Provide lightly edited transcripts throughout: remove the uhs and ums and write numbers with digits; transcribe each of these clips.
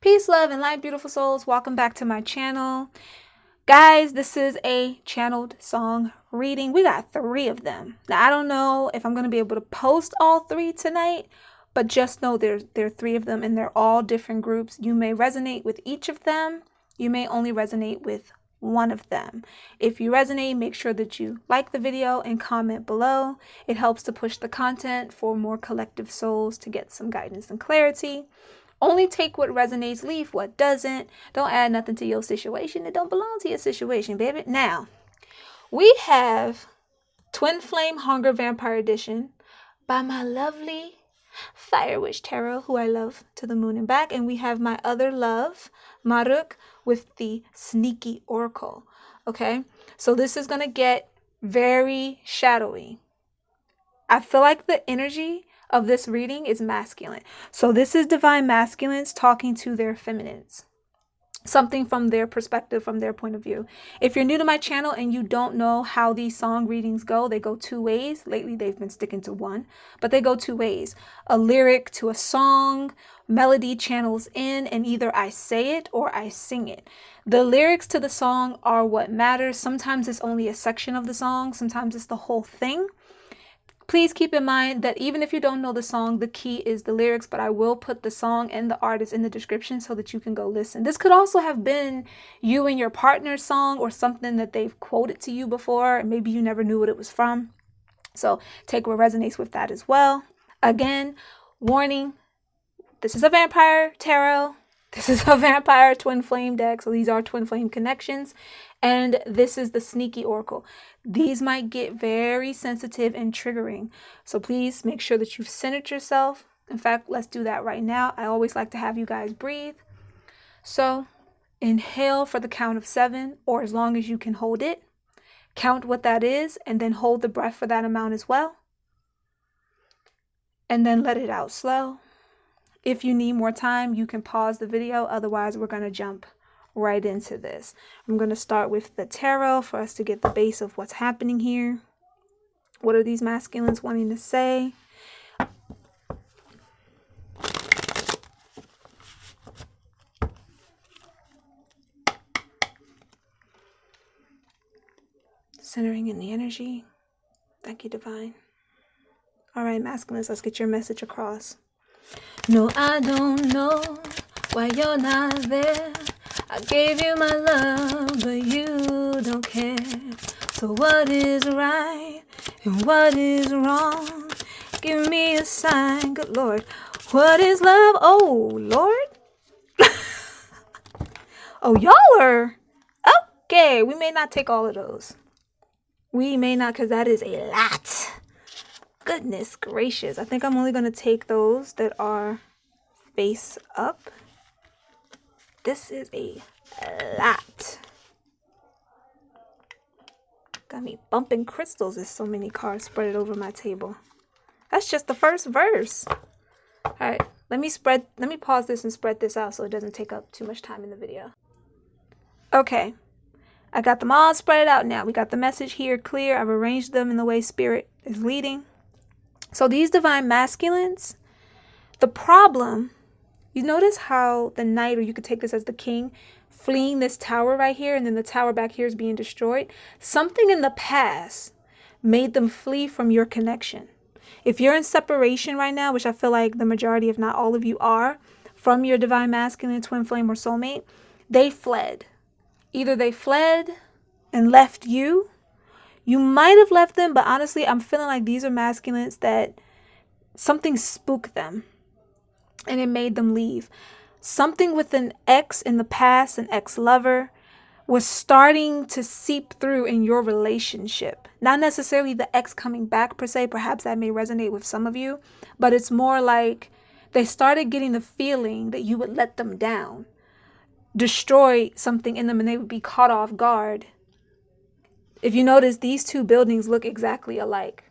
Peace, love, and light, beautiful souls. Welcome back to my channel. Guys, this is a channeled song reading. We got 3 of them. Now, I don't know if I'm going to be able to post all 3 tonight, but just know there are 3 of them, and they're all different groups. You may resonate with each of them. You may only resonate with one of them. If you resonate, make sure that you like the video and comment below. It helps to push the content for more collective souls to get some guidance and clarity. Only take what resonates, leave what doesn't. Don't add nothing to your situation that don't belong to your situation, baby. Now, we have Twin Flame Hunger Vampire Edition by my lovely Fire Witch Tarot, who I love to the moon and back. And we have my other love, Maruk, with the Sneaky Oracle. Okay, so this is going to get very shadowy. I feel like the energy of this reading is masculine. So this is divine masculines talking to their feminines. Something from their perspective, from their point of view. If you're new to my channel and you don't know how these song readings go, they go 2 ways. Lately, they've been sticking to one, but they go 2 ways. A lyric to a song, melody channels in, and either I say it or I sing it. The lyrics to the song are what matters. Sometimes it's only a section of the song. Sometimes it's the whole thing. Please keep in mind that even if you don't know the song, the key is the lyrics, but I will put the song and the artist in the description so that you can go listen. This could also have been you and your partner's song or something that they've quoted to you before, and maybe you never knew what it was from. So take what resonates with that as well. Again, warning, this is a vampire tarot. This is a vampire twin flame deck, so these are twin flame connections. And this is the Sneaky Oracle. These might get very sensitive and triggering. So please make sure that you've centered yourself. In fact, let's do that right now. I always like to have you guys breathe. So inhale for the count of 7, or as long as you can hold it. Count what that is, and then hold the breath for that amount as well. And then let it out slow. If you need more time, you can pause the video. Otherwise, we're going to jump right into this. I'm going to start with the tarot for us to get the base of what's happening here. What are these masculines wanting to say? Centering in the energy. Thank you, Divine. All right, masculines, let's get your message across. No, I don't know why you're not there. I gave you my love, but you don't care. So what is right and what is wrong? Give me a sign, good Lord. What is love? Oh, Lord. Oh, y'all are... Okay, we may not take all of those. We may not, because that is a lot. Goodness gracious. I think I'm only going to take those that are face up. This is a lot. Got me bumping crystals. There's so many cards spread over my table. That's just the first verse. All right, let me pause this and spread this out so it doesn't take up too much time in the video. Okay, I got them all spread out now. We got the message here clear. I've arranged them in the way Spirit is leading. So these divine masculines, the problem, you notice how the knight, or you could take this as the king, fleeing this tower right here, and then the tower back here is being destroyed. Something in the past made them flee from your connection. If you're in separation right now, which I feel like the majority, if not all of you are, from your divine masculine, twin flame, or soulmate, they fled. Either they fled and left you. You might have left them, but honestly, I'm feeling like these are masculines that something spooked them and it made them leave. Something with an ex in the past, an ex-lover, was starting to seep through in your relationship. Not necessarily the ex coming back per se, perhaps that may resonate with some of you, but it's more like they started getting the feeling that you would let them down, destroy something in them, and they would be caught off guard. If you notice, these 2 buildings look exactly alike.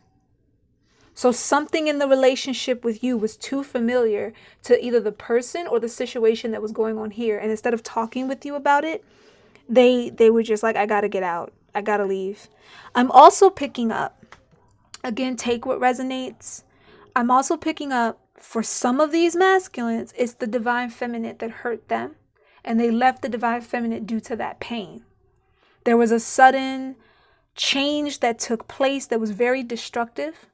So something in the relationship with you was too familiar to either the person or the situation that was going on here. And instead of talking with you about it, they were just like, I got to get out. I got to leave. I'm also picking up, again, take what resonates. I'm also picking up For some of these masculines, it's the divine feminine that hurt them, and they left the divine feminine due to that pain. There was a sudden change that took place that was very destructive.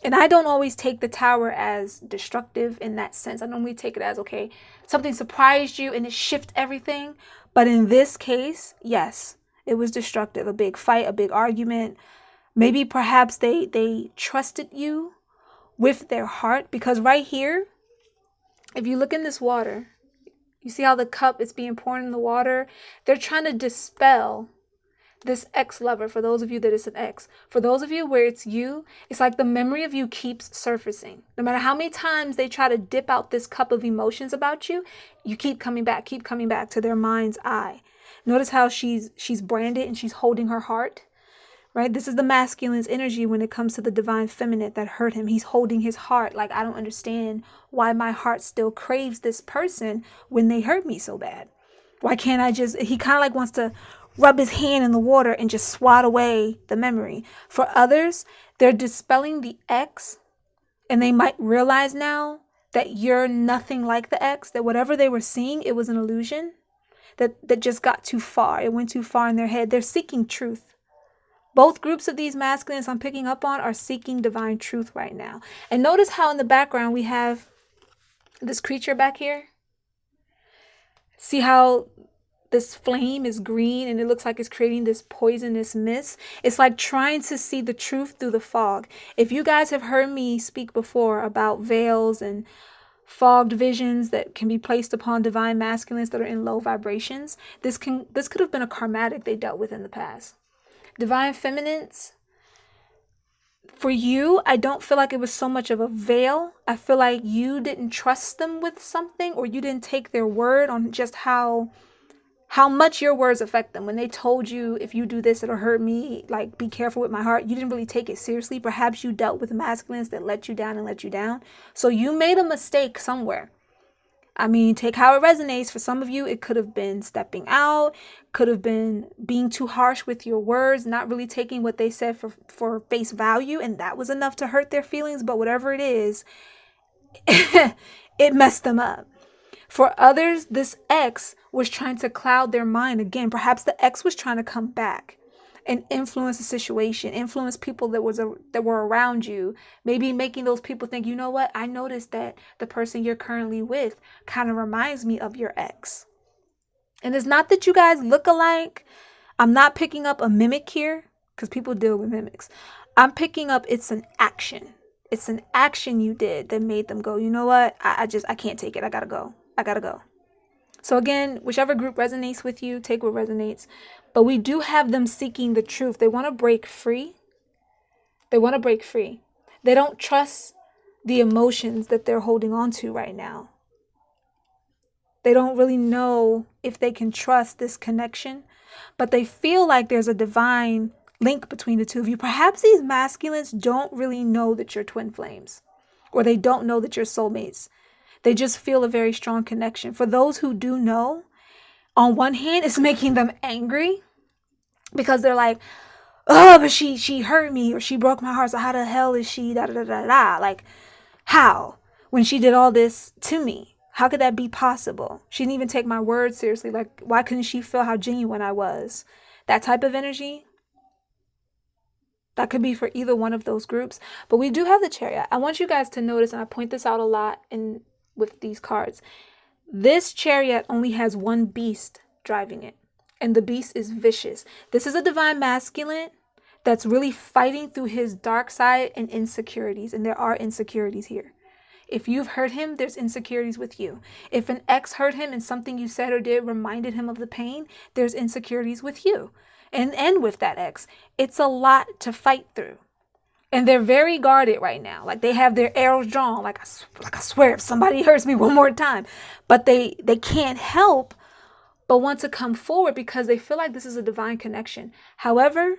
And I don't always take the tower as destructive in that sense. I normally take it as, okay, something surprised you and it shifted everything. But in this case, yes, it was destructive. A big fight, a big argument. Maybe perhaps they trusted you with their heart. Because right here, if you look in this water, you see how the cup is being poured in the water? They're trying to dispel this ex-lover. For those of you that it's an ex, for those of you where it's you, it's like the memory of you keeps surfacing. No matter how many times they try to dip out this cup of emotions about you, you keep coming back to their mind's eye. Notice how she's branded and she's holding her heart, right? This is the masculine's energy when it comes to the divine feminine that hurt him. He's holding his heart like, I don't understand why my heart still craves this person when they hurt me so bad. Why can't I just, he kind of like wants to rub his hand in the water and just swat away the memory. For others, they're dispelling the ex, and they might realize now that you're nothing like the ex, that whatever they were seeing, it was an illusion, that just got too far. It went too far in their head. They're seeking truth. Both groups of these masculines I'm picking up on are seeking divine truth right now. And notice how in the background we have this creature back here. See how this flame is green and it looks like it's creating this poisonous mist. It's like trying to see the truth through the fog. If you guys have heard me speak before about veils and fogged visions that can be placed upon divine masculines that are in low vibrations, this could have been a karmatic they dealt with in the past. Divine feminines, for you, I don't feel like it was so much of a veil. I feel like you didn't trust them with something, or you didn't take their word on just how much your words affect them. When they told you, if you do this, it'll hurt me, like, be careful with my heart, you didn't really take it seriously. Perhaps you dealt with masculines that let you down. So you made a mistake somewhere. I mean, take how it resonates. For some of you, it could have been stepping out, could have been being too harsh with your words, not really taking what they said for face value, and that was enough to hurt their feelings. But whatever it is, it messed them up. For others, this ex was trying to cloud their mind again. Perhaps the ex was trying to come back and influence the situation, influence people that were around you, maybe making those people think, you know what, I noticed that the person you're currently with kind of reminds me of your ex. And it's not that you guys look alike. I'm not picking up a mimic here, because people deal with mimics. I'm picking up it's an action. It's an action you did that made them go, you know what, I can't take it. I gotta go. So again, whichever group resonates with you, take what resonates. But we do have them seeking the truth. They want to break free. They don't trust the emotions that they're holding on to right now. They don't really know if they can trust this connection, but they feel like there's a divine link between the two of you. Perhaps these masculines don't really know that you're twin flames, or they don't know that you're soulmates. They just feel a very strong connection. For those who do know, on one hand, it's making them angry because they're like, oh, but she hurt me, or she broke my heart. So how the hell is she da da da da da? Like, how? When she did all this to me, how could that be possible? She didn't even take my words seriously. Like, why couldn't she feel how genuine I was? That type of energy. That could be for either one of those groups. But we do have the Chariot. I want you guys to notice, and I point this out a lot with these cards. This Chariot only has one beast driving it, and the beast is vicious. This is a divine masculine that's really fighting through his dark side and insecurities, and there are insecurities here. If you've hurt him, there's insecurities with you. If an ex hurt him and something you said or did reminded him of the pain, there's insecurities with you and with that ex. It's a lot to fight through. And they're very guarded right now. Like, they have their arrows drawn. Like I swear, if somebody hurts me one more time. But they can't help but want to come forward because they feel like this is a divine connection. However,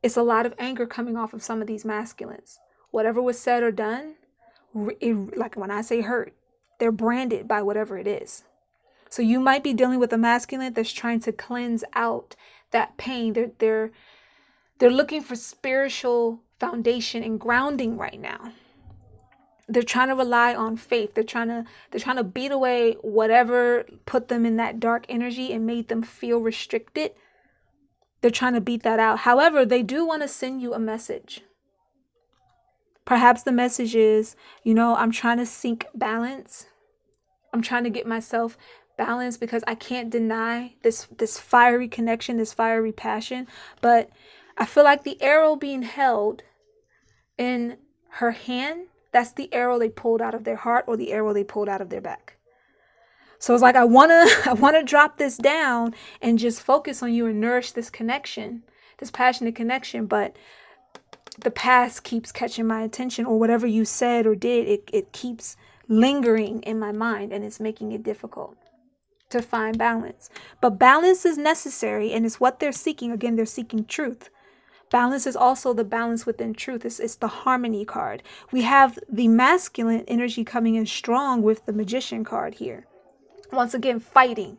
it's a lot of anger coming off of some of these masculines. Whatever was said or done, like when I say hurt, they're branded by whatever it is. So you might be dealing with a masculine that's trying to cleanse out that pain. They're looking for spiritual foundation and grounding right now. they're trying to rely on faith. They're trying to beat away whatever put them in that dark energy and made them feel restricted. They're trying to beat that out. However, they do want to send you a message. Perhaps the message is, I'm trying to seek balance. I'm trying to get myself balanced because I can't deny this fiery connection, this fiery passion. But I feel like the arrow being held in her hand, that's the arrow they pulled out of their heart or the arrow they pulled out of their back. So it's like I wanna drop this down and just focus on you and nourish this connection, this passionate connection, but the past keeps catching my attention, or whatever you said or did, it keeps lingering in my mind, and it's making it difficult to find balance. But balance is necessary, and it's what they're seeking. Again, they're seeking truth. Balance is also the balance within truth. It's the harmony card. We have the masculine energy coming in strong with the magician card here. Once again, fighting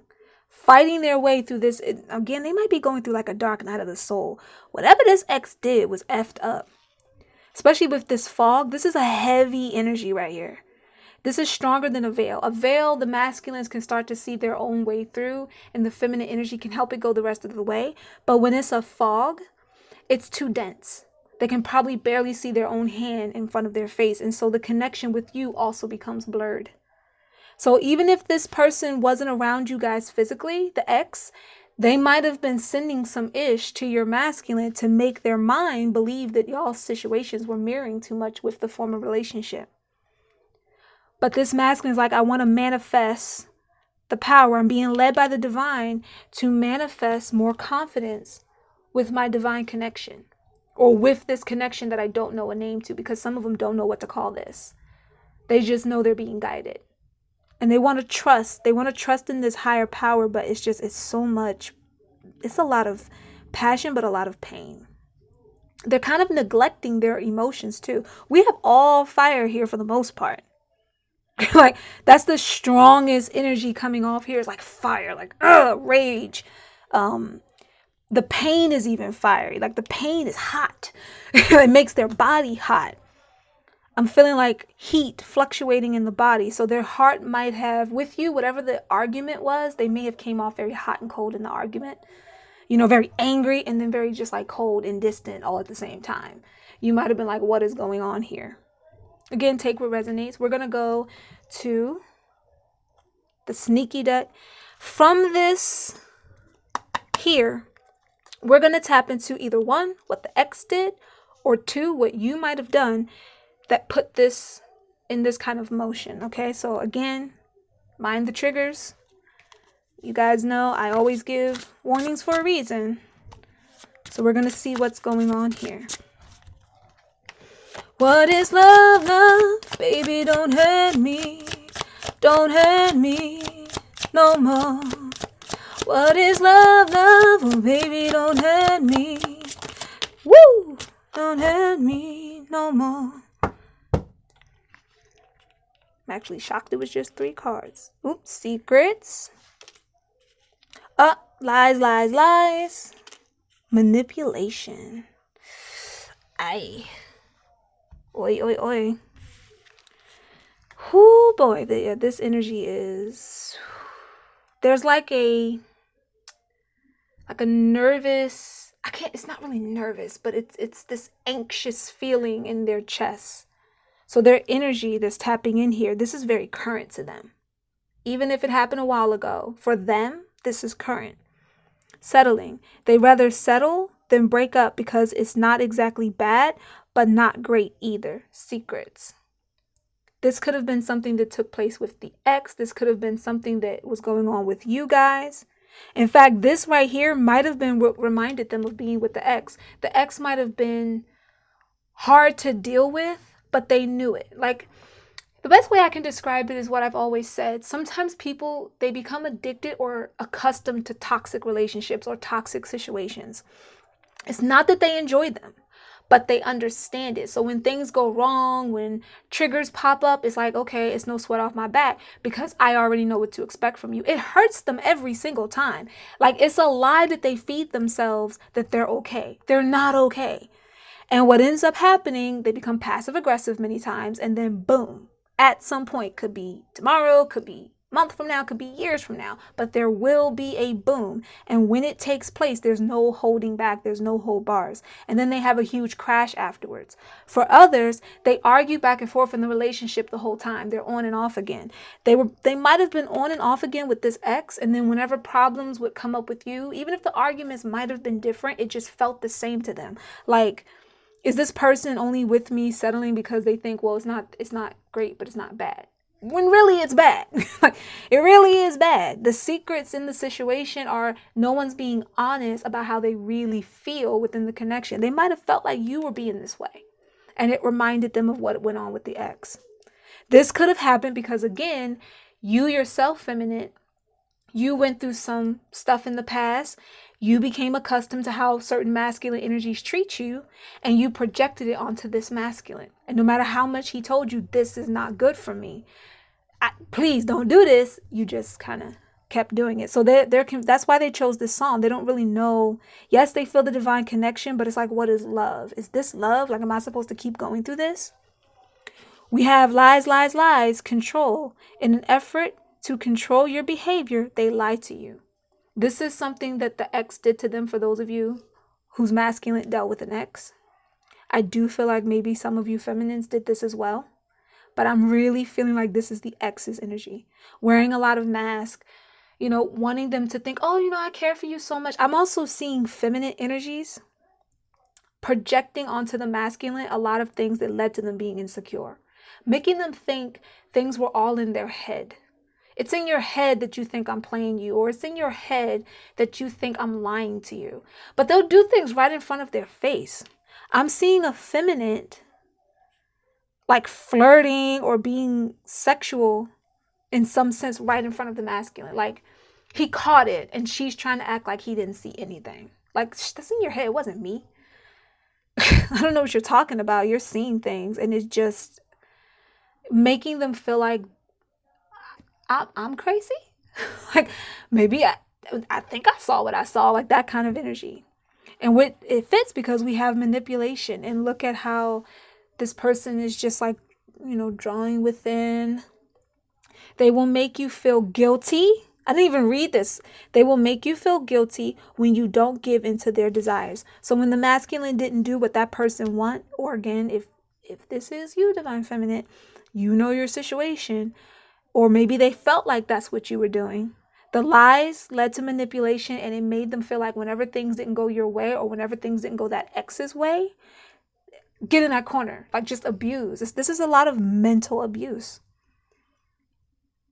their way through this. Again, they might be going through like a dark night of the soul. Whatever this ex did was effed up. Especially with this fog. This is a heavy energy right here. This is stronger than a veil. A veil, the masculines can start to see their own way through, and the feminine energy can help it go the rest of the way. But when it's a fog, it's too dense. They can probably barely see their own hand in front of their face. And so the connection with you also becomes blurred. So even if this person wasn't around you guys physically, the ex, they might have been sending some ish to your masculine to make their mind believe that y'all's situations were mirroring too much with the former relationship. But this masculine is like, I want to manifest the power. I'm being led by the divine to manifest more confidence with my divine connection, or with this connection that I don't know a name to, because some of them don't know what to call this. They just know they're being guided. And they want to trust. They want to trust in this higher power, but it's so much. It's a lot of passion, but a lot of pain. They're kind of neglecting their emotions too. We have all fire here for the most part. Like, that's the strongest energy coming off here. Is like fire, like rage. The pain is even fiery. Like, the pain is hot. It makes their body hot. I'm feeling like heat fluctuating in the body. So their heart might have, with you, whatever the argument was, they may have came off very hot and cold in the argument. Very angry, and then very just like cold and distant all at the same time. You might have been like, what is going on here? Again, take what resonates. We're going to go to the sneaky deck. From this here, we're going to tap into either one, what the ex did, or two, what you might have done that put this in this kind of motion. Okay, so again, mind the triggers. You guys know I always give warnings for a reason. So we're going to see what's going on here. What is love, love? Baby, don't hurt me. Don't hurt me no more. What is love, love? Oh, baby, don't hurt me. Woo! Don't hurt me no more. I'm actually shocked it was just 3 cards. Oops, secrets. Lies, lies, lies. Manipulation. Aye. Oi, oi, oi. Whoo, boy. This energy is... There's like a nervous... It's not really nervous, but it's this anxious feeling in their chest. So their energy that's tapping in here, this is very current to them. Even if it happened a while ago, for them, this is current. Settling. They rather settle than break up because it's not exactly bad, but not great either. Secrets. This could have been something that took place with the ex. This could have been something that was going on with you guys. In fact, this right here might have been what reminded them of being with the ex. The ex might have been hard to deal with, but they knew it. Like, the best way I can describe it is what I've always said. Sometimes people, they become addicted or accustomed to toxic relationships or toxic situations. It's not that they enjoy them, but they understand it. So when things go wrong, when triggers pop up, it's like, okay, it's no sweat off my back because I already know what to expect from you. It hurts them every single time. Like, it's a lie that they feed themselves that they're okay. They're not okay. And what ends up happening, they become passive aggressive many times, and then boom, at some point, could be tomorrow, could be a month from now, could be years from now, but there will be a boom. And when it takes place, there's no holding back, there's no hold bars. And then they have a huge crash afterwards. For others, they argue back and forth in the relationship the whole time. They're on and off again. They might have been on and off again with this ex, and then whenever problems would come up with you, even if the arguments might have been different, it just felt the same to them. Like, is this person only with me settling because they think, well, it's not great, but it's not bad, when really it's bad. Like, it really is bad. The secrets in the situation are no one's being honest about how they really feel within the connection. They might have felt like you were being this way, and it reminded them of what went on with the ex. This could have happened because, again, you yourself, feminine, you went through some stuff in the past. You became accustomed to how certain masculine energies treat you, and you projected it onto this masculine. And no matter how much he told you, this is not good for me, please don't do this, you just kind of kept doing it. So that's why they chose this song. They don't really know. Yes, they feel the divine connection, but it's like, what is love? Is this love? Like, am I supposed to keep going through this? We have lies, lies, lies, control. In an effort to control your behavior, they lie to you. This is something that the ex did to them, for those of you whose masculine dealt with an ex. I do feel like maybe some of you feminines did this as well, but I'm really feeling like this is the ex's energy. Wearing a lot of masks, wanting them to think, oh, I care for you so much. I'm also seeing feminine energies projecting onto the masculine a lot of things that led to them being insecure, making them think things were all in their head. It's in your head that you think I'm playing you, or it's in your head that you think I'm lying to you. But they'll do things right in front of their face. I'm seeing a feminine like flirting or being sexual in some sense right in front of the masculine. Like, he caught it and she's trying to act like he didn't see anything. Like, that's in your head. It wasn't me. I don't know what you're talking about. You're seeing things, and it's just making them feel like I'm crazy. Like, maybe I think I saw what I saw, like that kind of energy. And it fits because we have manipulation, and look at how this person is just like, drawing within. They will make you feel guilty. I didn't even read this. They will make you feel guilty when you don't give into their desires. So when the masculine didn't do what that person want, or again, if this is you, divine feminine, you know your situation, or maybe they felt like that's what you were doing. The lies led to manipulation, and it made them feel like whenever things didn't go your way, or whenever things didn't go that ex's way, get in that corner, like just abuse. This is a lot of mental abuse.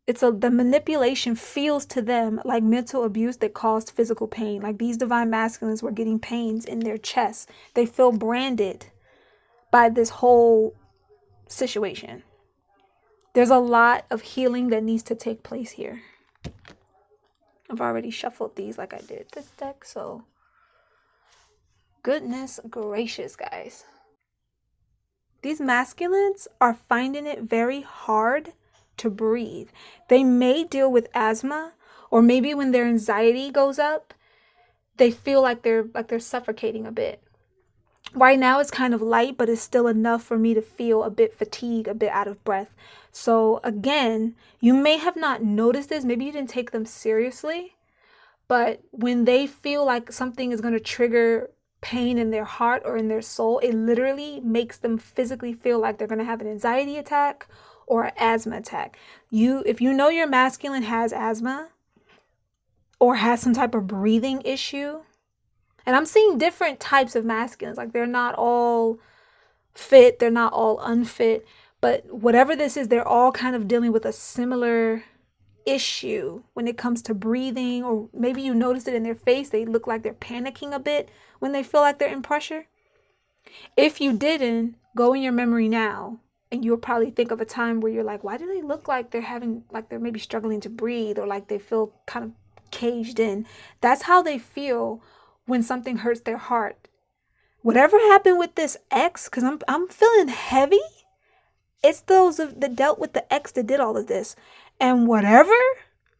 The manipulation feels to them like mental abuse that caused physical pain. Like, these divine masculines were getting pains in their chest. They feel branded by this whole situation. There's a lot of healing that needs to take place here. I've already shuffled these like I did this deck, so goodness gracious, guys. These masculines are finding it very hard to breathe. They may deal with asthma, or maybe when their anxiety goes up, they feel like they're suffocating a bit. Right now it's kind of light, but it's still enough for me to feel a bit fatigued, a bit out of breath. So again, you may have not noticed this. Maybe you didn't take them seriously, but when they feel like something is going to trigger pain in their heart or in their soul, it literally makes them physically feel like they're going to have an anxiety attack or an asthma attack. If you know your masculine has asthma or has some type of breathing issue, and I'm seeing different types of masculines, like they're not all fit, they're not all unfit, but whatever this is, they're all kind of dealing with a similar issue when it comes to breathing. Or maybe you notice it in their face. They look like they're panicking a bit when they feel like they're in pressure. If you didn't, go in your memory now, and you'll probably think of a time where you're like, why do they look like they're maybe struggling to breathe, or like they feel kind of caged in? That's how they feel when something hurts their heart. Whatever happened with this ex, because I'm feeling heavy, it's those that dealt with the ex that did all of this. And whatever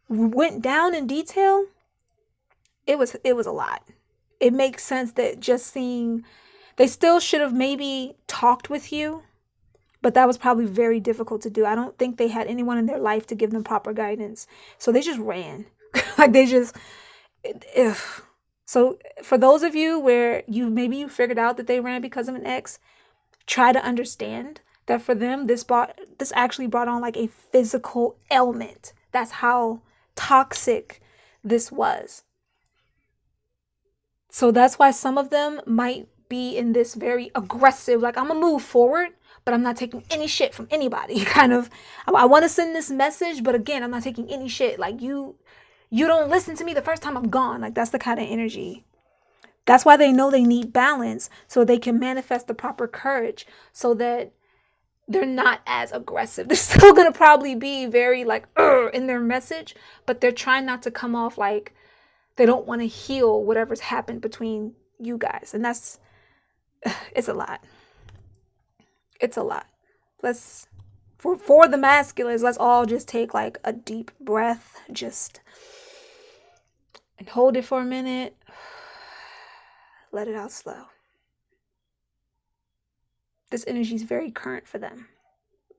went down in detail, it was a lot. It makes sense that just seeing They still should have maybe talked with you, but that was probably very difficult to do. I don't think they had anyone in their life to give them proper guidance. So they just ran. Like they just, ugh. So for those of you where you figured out that they ran because of an ex, try to understand that for them, this actually brought on like a physical ailment. That's how toxic this was. So that's why some of them might be in this very aggressive, like, I'm gonna move forward, but I'm not taking any shit from anybody kind of. I want to send this message, but again, I'm not taking any shit. Like, you don't listen to me the first time, I'm gone. Like, that's the kind of energy. That's why they know they need balance, so they can manifest the proper courage, so that they're not as aggressive. They're still gonna probably be very like in their message, but they're trying not to come off like they don't want to heal whatever's happened between you guys. And that's, it's a lot. It's a lot. Let's, for the masculines, let's all just take like a deep breath, just, and hold it for a minute. Let it out slow. This energy is very current for them.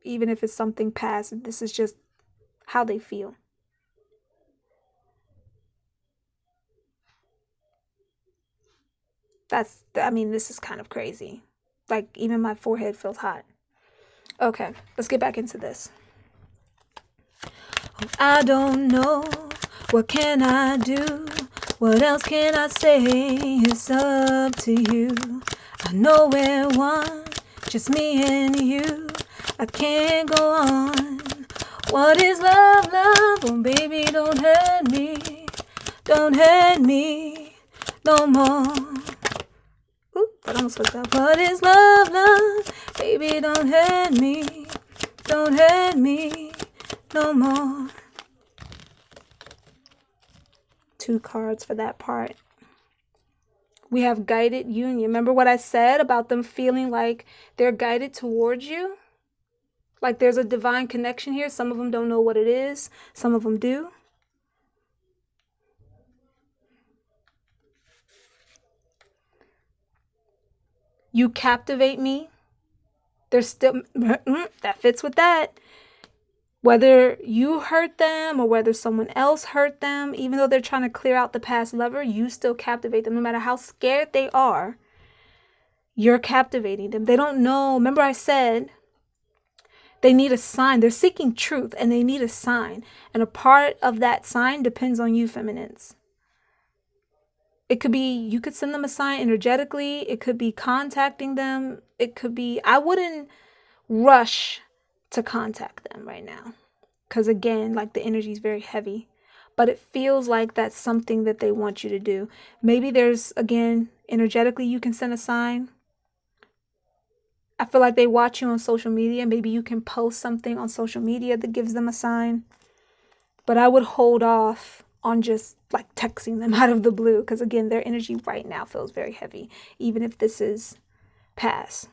Even if it's something past, this is just how they feel. This is kind of crazy. Like, even my forehead feels hot. Okay, let's get back into this. I don't know, what can I do? What else can I say? It's up to you. I know we're one, just me and you. I can't go on. What is love, love? Oh, baby, don't hurt me. Don't hurt me no more. Oop, that almost fucked up. What is love, love? Baby, don't hurt me. Don't hurt me no more. 2 cards for that part. We have guided union. Remember what I said about them feeling like they're guided towards you? Like there's a divine connection here. Some of them don't know what it is. Some of them do. You captivate me. There's still, that fits with that. Whether you hurt them or whether someone else hurt them, even though they're trying to clear out the past lover, you still captivate them. No matter how scared they are, you're captivating them. They don't know. Remember I said they need a sign. They're seeking truth and they need a sign. And a part of that sign depends on you, feminines. It could be, you could send them a sign energetically. It could be contacting them. It could be, I wouldn't rush to contact them right now. Because again, like the energy is very heavy. But it feels like that's something that they want you to do. Maybe there's, again, energetically you can send a sign. I feel like they watch you on social media. Maybe you can post something on social media that gives them a sign. But I would hold off on just like texting them out of the blue. Because again, their energy right now feels very heavy. Even if this is past.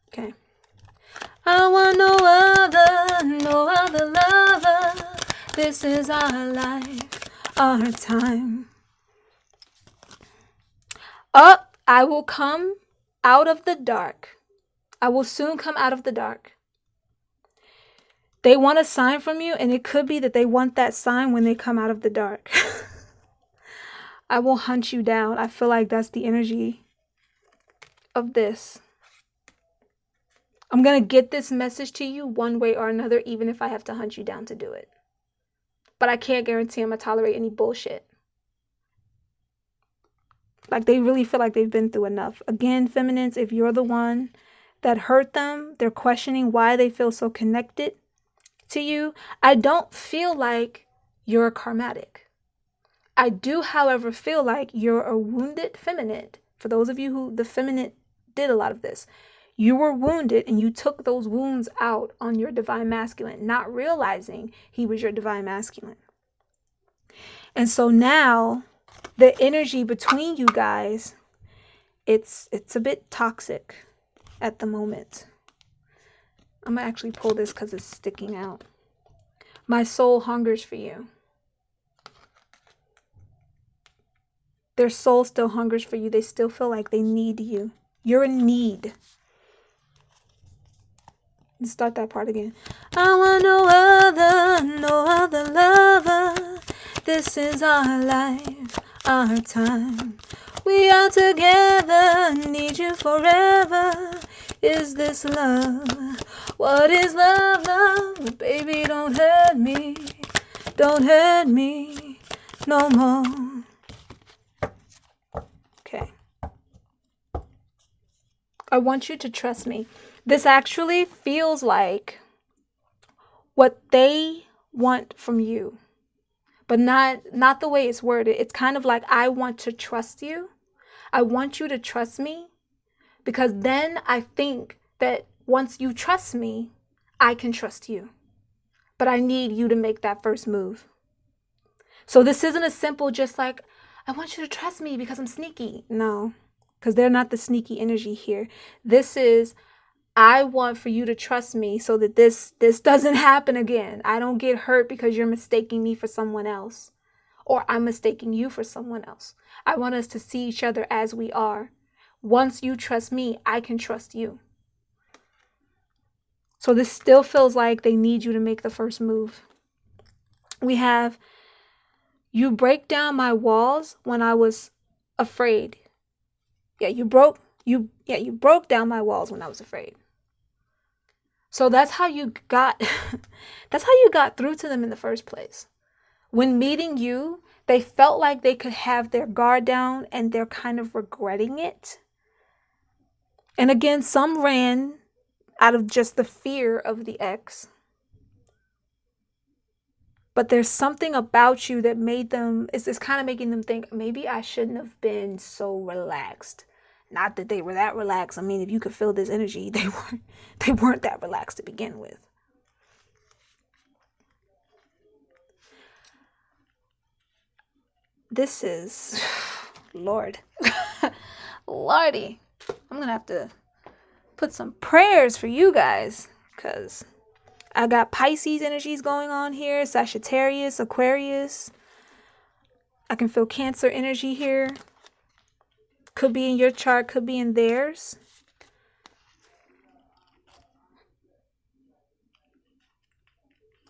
Okay. I want no other lover. This is our life, our time. Up, I will come out of the dark. I will soon come out of the dark. They want a sign from you, and it could be that they want that sign when they come out of the dark. I will hunt you down. I feel like that's the energy of this. I'm going to get this message to you one way or another, even if I have to hunt you down to do it. But I can't guarantee I'm going to tolerate any bullshit. Like, they really feel like they've been through enough. Again, feminines, if you're the one that hurt them, they're questioning why they feel so connected to you. I don't feel like you're karmatic. I do, however, feel like you're a wounded feminine. For those of you who the feminine did a lot of this, you were wounded and you took those wounds out on your divine masculine, not realizing he was your divine masculine. And so now the energy between you guys, it's a bit toxic at the moment. I'm gonna actually pull this because it's sticking out. My soul hungers for you. Their soul still hungers for you. They still feel like they need you. You're in need. Let's start that part again. I want no other lover. This is our life, our time. We are together, need you forever. Is this love? What is love, love? Baby, don't hurt me. Don't hurt me no more. Okay. I want you to trust me. This actually feels like what they want from you, but not the way it's worded. It's kind of like, I want to trust you. I want you to trust me, because then I think that once you trust me, I can trust you. But I need you to make that first move. So this isn't a simple just like, I want you to trust me because I'm sneaky. No, because they're not the sneaky energy here. This is, I want for you to trust me so that this doesn't happen again. I don't get hurt because you're mistaking me for someone else, or I'm mistaking you for someone else. I want us to see each other as we are. Once you trust me, I can trust you. So this still feels like they need you to make the first move. We have, you break down my walls when I was afraid. Yeah, you broke down my walls when I was afraid. So that's how you got through to them in the first place. When meeting you, they felt like they could have their guard down and they're kind of regretting it. And again, some ran out of just the fear of the ex. But there's something about you that made them, it's kind of making them think, maybe I shouldn't have been so relaxed. Not that they were that relaxed. I mean, if you could feel this energy, they weren't that relaxed to begin with. This is, Lord, Lordy, I'm going to have to put some prayers for you guys, because I got Pisces energies going on here, Sagittarius, Aquarius. I can feel Cancer energy here. Could be in your chart, could be in theirs.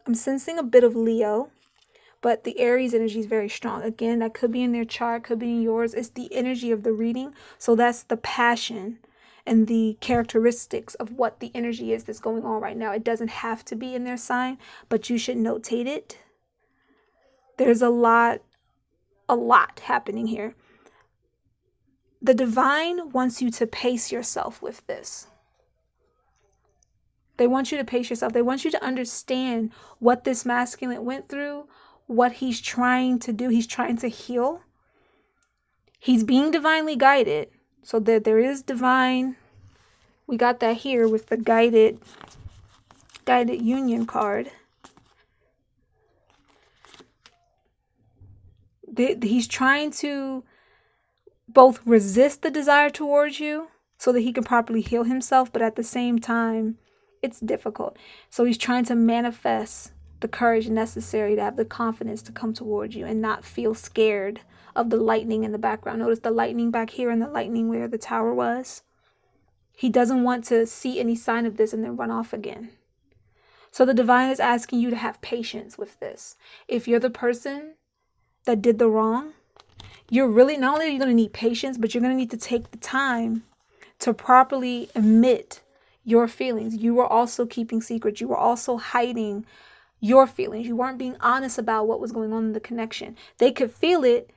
I'm sensing a bit of Leo, but the Aries energy is very strong. Again, that could be in their chart, could be in yours. It's the energy of the reading. So that's the passion and the characteristics of what the energy is that's going on right now. It doesn't have to be in their sign, but you should notate it. There's a lot happening here. The divine wants you to pace yourself with this. They want you to pace yourself. They want you to understand what this masculine went through, what he's trying to do. He's trying to heal. He's being divinely guided. So that there is divine. We got that here with the guided union card. He's trying to both resist the desire towards you so that he can properly heal himself, but at the same time, it's difficult. So he's trying to manifest the courage necessary to have the confidence to come towards you and not feel scared of the lightning in the background. Notice the lightning back here and the lightning where the tower was. He doesn't want to see any sign of this and then run off again. So the divine is asking you to have patience with this. If you're the person that did the wrong, you're really, not only are you going to need patience, but you're going to need to take the time to properly admit your feelings. You were also keeping secrets. You were also hiding your feelings. You weren't being honest about what was going on in the connection. They could feel it.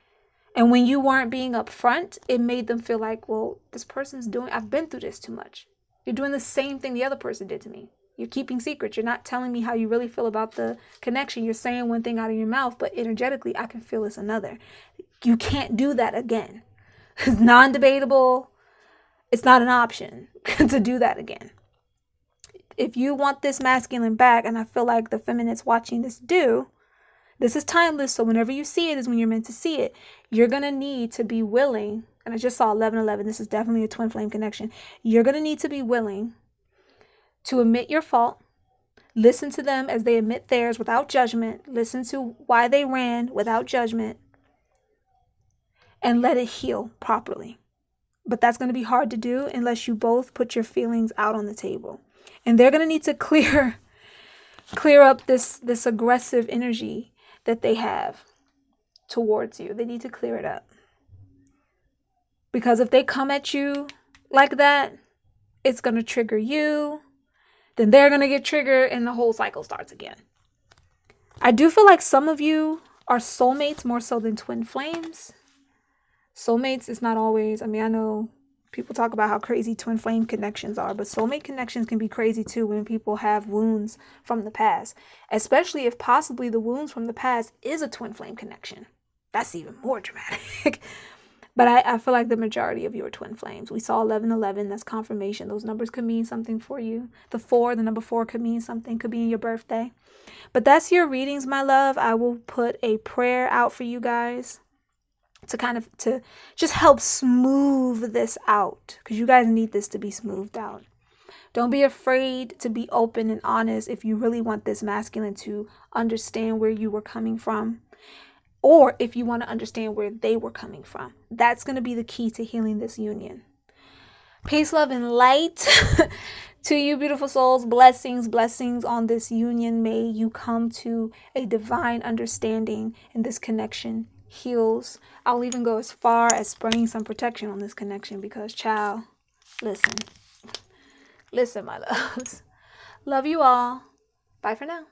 And when you weren't being upfront, it made them feel like, well, this person's doing, I've been through this too much. You're doing the same thing the other person did to me. You're keeping secrets. You're not telling me how you really feel about the connection. You're saying one thing out of your mouth, but energetically, I can feel it's another. You can't do that again. It's non-debatable. It's not an option to do that again. If you want this masculine back, and I feel like the feminists watching this do, this is timeless, so whenever you see it is when you're meant to see it. You're going to need to be willing, and I just saw 1111, this is definitely a twin flame connection. You're going to need to be willing to admit your fault, listen to them as they admit theirs without judgment, listen to why they ran without judgment, and let it heal properly. But that's going to be hard to do unless you both put your feelings out on the table. And they're going to need to clear up this aggressive energy that they have towards you. They need to clear it up. Because if they come at you like that, it's going to trigger you. Then they're going to get triggered and the whole cycle starts again. I do feel like some of you are soulmates more so than twin flames. Soulmates is not always, I mean, I know people talk about how crazy twin flame connections are, but soulmate connections can be crazy too when people have wounds from the past, especially if possibly the wounds from the past is a twin flame connection. That's even more dramatic. But I feel like the majority of you are twin flames. We saw 1111. That's confirmation. Those numbers could mean something for you. The number 4 could mean something. Could be in your birthday. But that's your readings, my love. I will put a prayer out for you guys to just help smooth this out, because you guys need this to be smoothed out. Don't be afraid to be open and honest if you really want this masculine to understand where you were coming from, or if you want to understand where they were coming from. That's going to be the key to healing this union. Peace, love, and light to you, beautiful souls. Blessings on this union. May you come to a divine understanding, and this connection heals. I'll even go as far as spraying some protection on this connection, because, child, listen, my loves. Love you all. Bye for now.